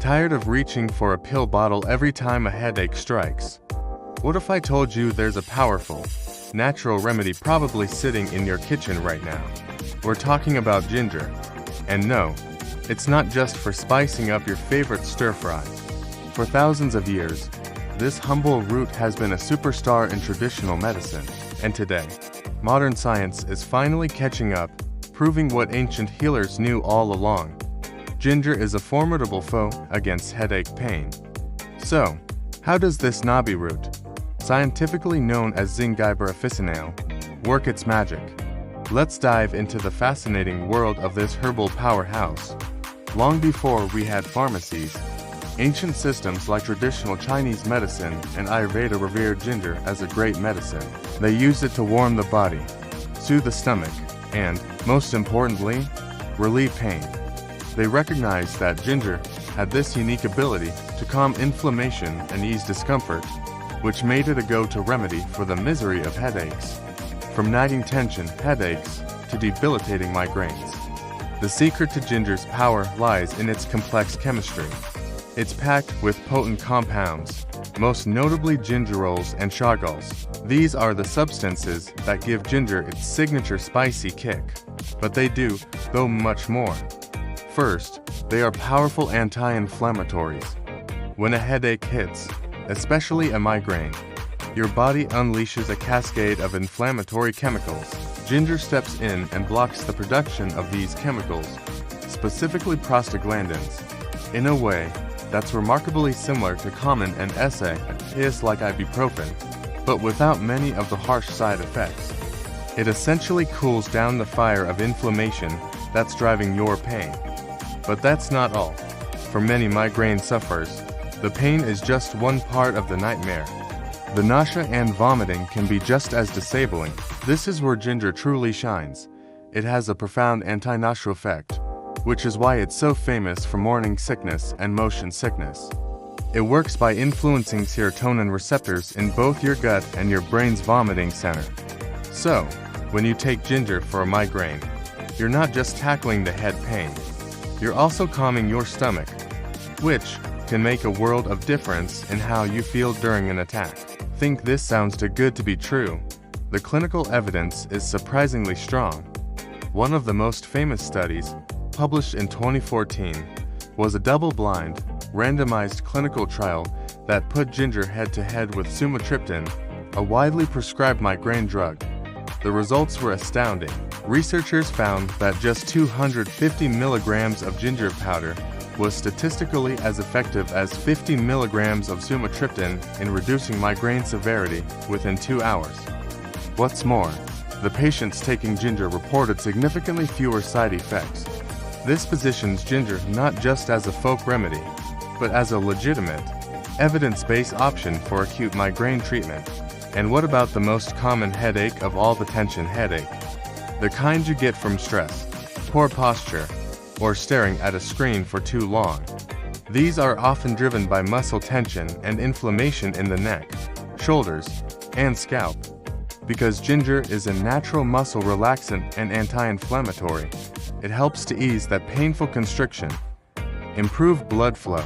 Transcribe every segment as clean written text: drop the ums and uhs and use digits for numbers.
Tired of reaching for a pill bottle every time a headache strikes? What if I told you there's a powerful, natural remedy probably sitting in your kitchen right now? We're talking about ginger. And no, it's not just for spicing up your favorite stir-fry. For thousands of years, this humble root has been a superstar in traditional medicine. And today, modern science is finally catching up, proving what ancient healers knew all along. Ginger is a formidable foe against headache pain. So, how does this knobby root, scientifically known as Zingiber officinale, work its magic? Let's dive into the fascinating world of this herbal powerhouse. Long before we had pharmacies, ancient systems like traditional Chinese medicine and Ayurveda revered ginger as a great medicine. They used it to warm the body, soothe the stomach, and, most importantly, relieve pain. They recognized that ginger had this unique ability to calm inflammation and ease discomfort, which made it a go-to remedy for the misery of headaches. From nagging tension headaches to debilitating migraines. The secret to ginger's power lies in its complex chemistry. It's packed with potent compounds, most notably gingerols and shogaols. These are the substances that give ginger its signature spicy kick. But they do, though, much more. First, they are powerful anti-inflammatories. When a headache hits, especially a migraine, your body unleashes a cascade of inflammatory chemicals. Ginger steps in and blocks the production of these chemicals, specifically prostaglandins, in a way that's remarkably similar to common NSAIDs like ibuprofen, but without many of the harsh side effects. It essentially cools down the fire of inflammation that's driving your pain. But that's not all. For many migraine sufferers, the pain is just one part of the nightmare. The nausea and vomiting can be just as disabling. This is where ginger truly shines. It has a profound anti-nausea effect, which is why it's so famous for morning sickness and motion sickness. It works by influencing serotonin receptors in both your gut and your brain's vomiting center. So, when you take ginger for a migraine, you're not just tackling the head pain. You're also calming your stomach, which can make a world of difference in how you feel during an attack. Think this sounds too good to be true? The clinical evidence is surprisingly strong. One of the most famous studies, published in 2014, was a double-blind, randomized clinical trial that put ginger head-to-head with sumatriptan, a widely prescribed migraine drug. The results were astounding. Researchers found that just 250 milligrams of ginger powder was statistically as effective as 50 milligrams of sumatriptan in reducing migraine severity within 2 hours. What's more, the patients taking ginger reported significantly fewer side effects. This positions ginger not just as a folk remedy, but as a legitimate, evidence-based option for acute migraine treatment. And what about the most common headache of all, the tension headache? The kind you get from stress, poor posture, or staring at a screen for too long. These are often driven by muscle tension and inflammation in the neck, shoulders, and scalp. Because ginger is a natural muscle relaxant and anti-inflammatory, it helps to ease that painful constriction, improve blood flow,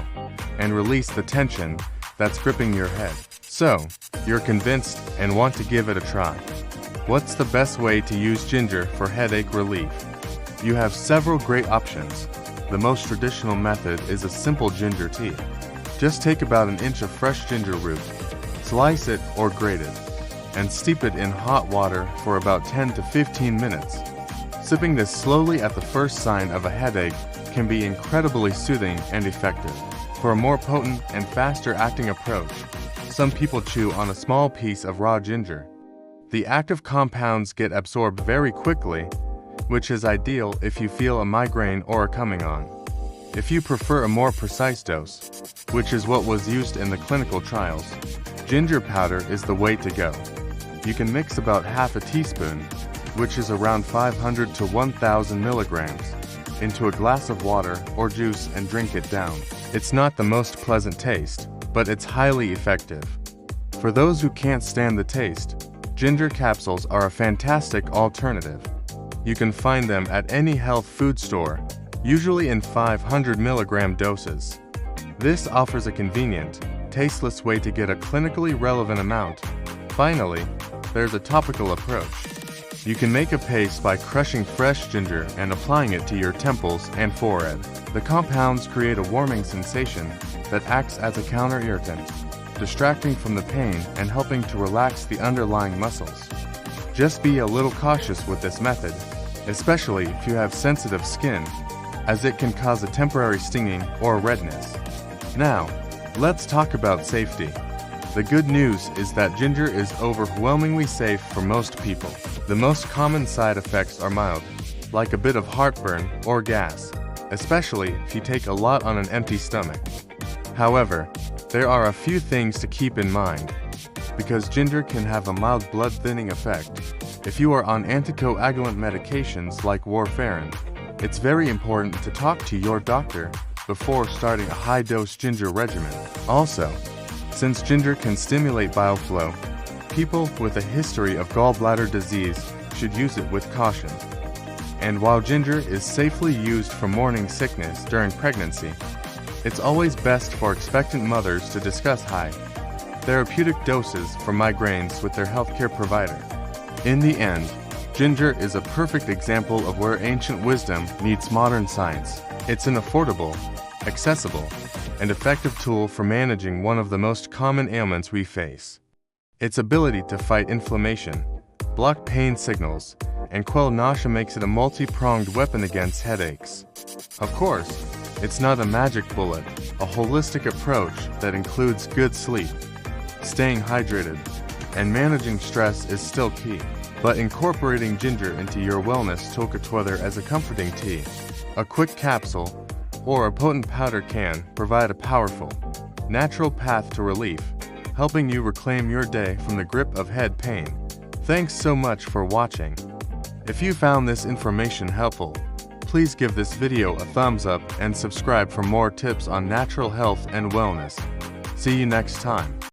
and release the tension that's gripping your head. So, you're convinced and want to give it a try. What's the best way to use ginger for headache relief? You have several great options. The most traditional method is a simple ginger tea. Just take about an inch of fresh ginger root, slice it or grate it, and steep it in hot water for about 10 to 15 minutes. Sipping this slowly at the first sign of a headache can be incredibly soothing and effective. For a more potent and faster acting approach, some people chew on a small piece of raw ginger. The active compounds get absorbed very quickly, which is ideal if you feel a migraine or are coming on. If you prefer a more precise dose, which is what was used in the clinical trials, ginger powder is the way to go. You can mix about half a teaspoon, which is around 500 to 1,000 milligrams, into a glass of water or juice and drink it down. It's not the most pleasant taste, but it's highly effective. For those who can't stand the taste, ginger capsules are a fantastic alternative. You can find them at any health food store, usually in 500 milligram doses. This offers a convenient, tasteless way to get a clinically relevant amount. Finally, there's a topical approach. You can make a paste by crushing fresh ginger and applying it to your temples and forehead. The compounds create a warming sensation that acts as a counter-irritant, distracting from the pain and helping to relax the underlying muscles. Just be a little cautious with this method, especially if you have sensitive skin, as it can cause a temporary stinging or redness. Now, let's talk about safety. The good news is that ginger is overwhelmingly safe for most people. The most common side effects are mild, like a bit of heartburn or gas, especially if you take a lot on an empty stomach. However, there are a few things to keep in mind, because ginger can have a mild blood-thinning effect. If you are on anticoagulant medications like warfarin, it's very important to talk to your doctor before starting a high-dose ginger regimen. Also, since ginger can stimulate bile flow, people with a history of gallbladder disease should use it with caution. And while ginger is safely used for morning sickness during pregnancy, it's always best for expectant mothers to discuss high therapeutic doses for migraines with their healthcare provider. In the end, ginger is a perfect example of where ancient wisdom meets modern science. It's an affordable, accessible, and effective tool for managing one of the most common ailments we face. Its ability to fight inflammation, block pain signals, and quell nausea makes it a multi-pronged weapon against headaches. Of course, it's not a magic bullet. A holistic approach that includes good sleep, staying hydrated, and managing stress is still key. But incorporating ginger into your wellness toolkit, as a comforting tea, a quick capsule, or a potent powder, can provide a powerful, natural path to relief, helping you reclaim your day from the grip of head pain. Thanks so much for watching. If you found this information helpful, please give this video a thumbs up and subscribe for more tips on natural health and wellness. See you next time.